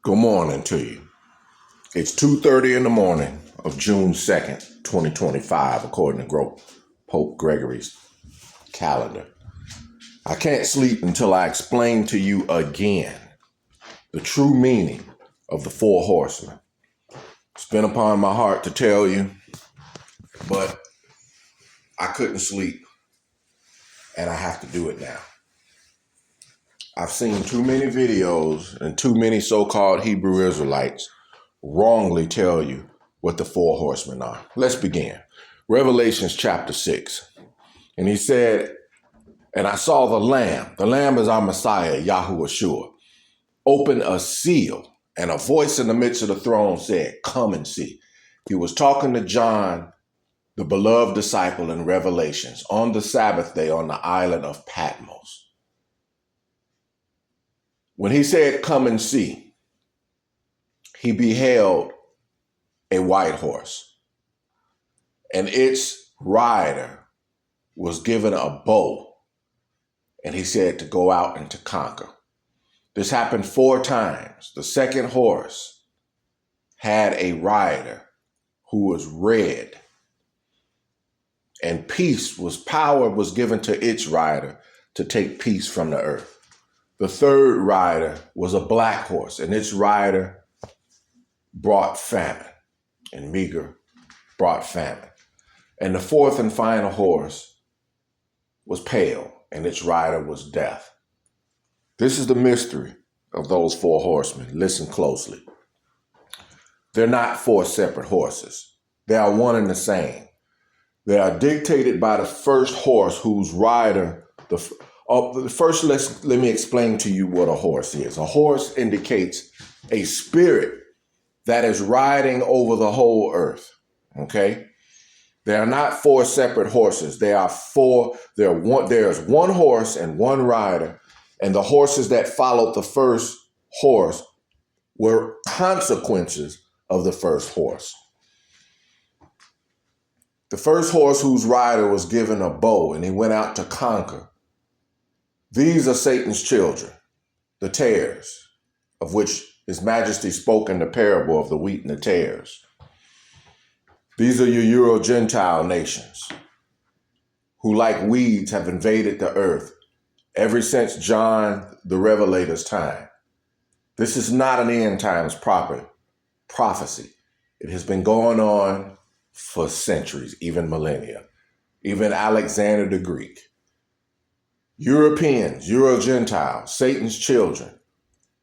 Good morning to you. It's 2:30 in the morning of June 2nd, 2025, according to Pope Gregory's calendar. I can't sleep until I explain to you again the true meaning of the four horsemen. It's been upon my heart to tell you, but I couldn't sleep, and I have to do it now. I've seen too many videos and too many so-called Hebrew Israelites wrongly tell you what the four horsemen are. Let's begin. Revelations chapter 6. And he said, and I saw the Lamb. The Lamb is our Messiah, Yahushua. Open a seal, and a voice in the midst of the throne said, "Come and see." He was talking to John, the beloved disciple in Revelations, on the Sabbath day on the island of Patmos. When he said, "Come and see," he beheld a white horse, and its rider was given a bow, and he said to go out and to conquer. This happened 4 times. The second horse had a rider who was red, and power was given to its rider to take peace from the earth. The third rider was a black horse, and its rider brought famine, and meager brought famine. And the fourth and final horse was pale, and its rider was death. This is the mystery of those 4 horsemen. Listen closely. They're not 4 separate horses. They are one and the same. They are dictated by the first horse whose rider, first, let me explain to you what a horse is. A horse indicates a spirit that is riding over the whole earth. Okay? They are not 4 separate horses. There's one horse and one rider, and the horses that followed the first horse were consequences of the first horse. The first horse whose rider was given a bow, and he went out to conquer. These are Satan's children, the tares, of which His Majesty spoke in the parable of the wheat and the tares. These are your Euro-Gentile nations who, like weeds, have invaded the earth ever since John the Revelator's time. This is not an end times prophecy. It has been going on for centuries, even millennia, even Alexander the Greek. Europeans, Euro-Gentiles, Satan's children,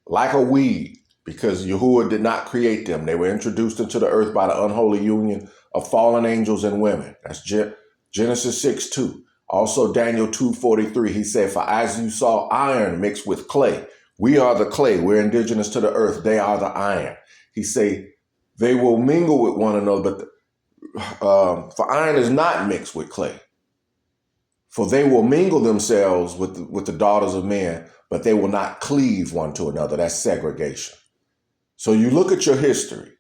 like a weed, because Yahuwah did not create them. They were introduced into the earth by the unholy union of fallen angels and women. That's Genesis 6:2. Also Daniel 2:43. He said, "For as you saw iron mixed with clay," we are the clay. We're indigenous to the earth. They are the iron. He say they will mingle with one another, but for iron is not mixed with clay. For they will mingle themselves with the daughters of men, but they will not cleave one to another. That's segregation. So you look at your history.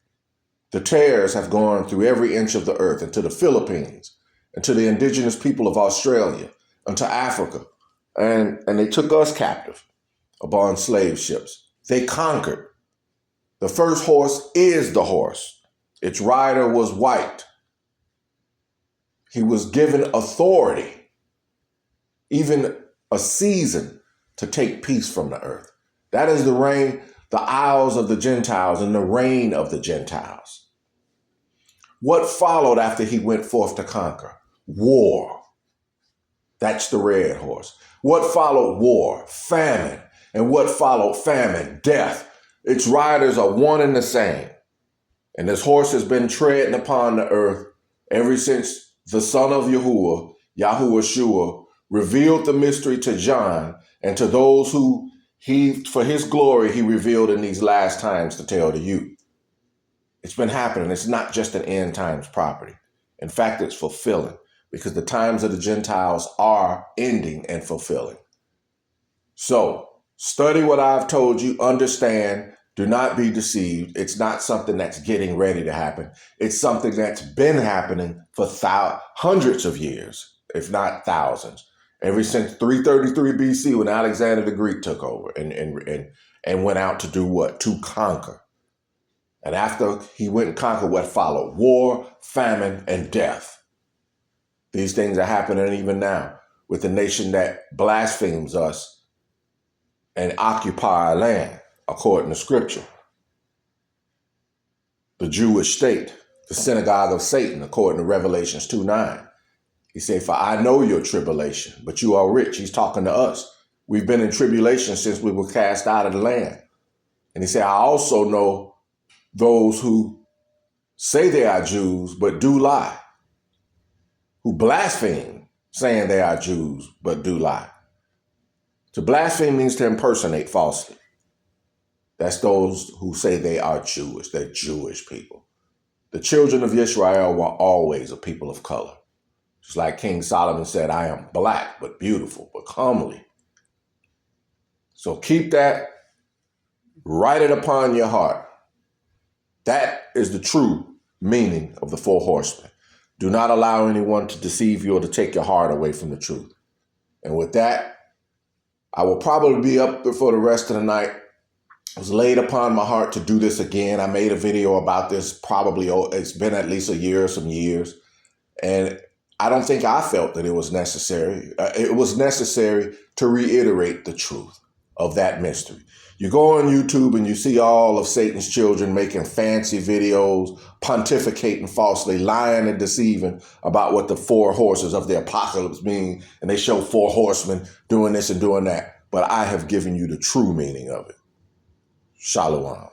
The tares have gone through every inch of the earth, into the Philippines, into the indigenous people of Australia, into Africa. And they took us captive upon slave ships. They conquered. The first horse is the horse. Its rider was white. He was given authority, even a season, to take peace from the earth. That is the reign, the isles of the Gentiles and the reign of the Gentiles. What followed after he went forth to conquer? War. That's the red horse. What followed war? Famine. And what followed famine? Death. Its riders are one and the same. And this horse has been treading upon the earth ever since the son of Yahuwah, Yahushua, revealed the mystery to John and to those who for his glory, he revealed in these last times to tell to you. It's been happening. It's not just an end times property. In fact, it's fulfilling, because the times of the Gentiles are ending and fulfilling. So study what I've told you. Understand. Do not be deceived. It's not something that's getting ready to happen. It's something that's been happening for hundreds of years, if not thousands. Ever since 333 BC, when Alexander the Greek took over, and and went out to do what? To conquer. And after he went and conquered, what followed? War, famine, and death. These things are happening even now with the nation that blasphemes us and occupy our land, according to scripture. The Jewish state, the synagogue of Satan, according to Revelations 2:9. He said, for I know your tribulation, but you are rich. He's talking to us. We've been in tribulation since we were cast out of the land. And he said, I also know those who say they are Jews, but do lie, who blaspheme, saying they are Jews, but do lie. To blaspheme means to impersonate falsely. That's those who say they are Jewish. They're Jewish people. The children of Israel were always a people of color. Just like King Solomon said, I am black, but beautiful, but comely. So keep that, write it upon your heart. That is the true meaning of the four horsemen. Do not allow anyone to deceive you or to take your heart away from the truth. And with that, I will probably be up for the rest of the night. It was laid upon my heart to do this again. I made a video about this probably, it's been at least a year or some years. And I don't think I felt that it was necessary. It was necessary to reiterate the truth of that mystery. You go on YouTube and you see all of Satan's children making fancy videos, pontificating falsely, lying and deceiving about what the four horses of the apocalypse mean. And they show four horsemen doing this and doing that. But I have given you the true meaning of it. Shalom.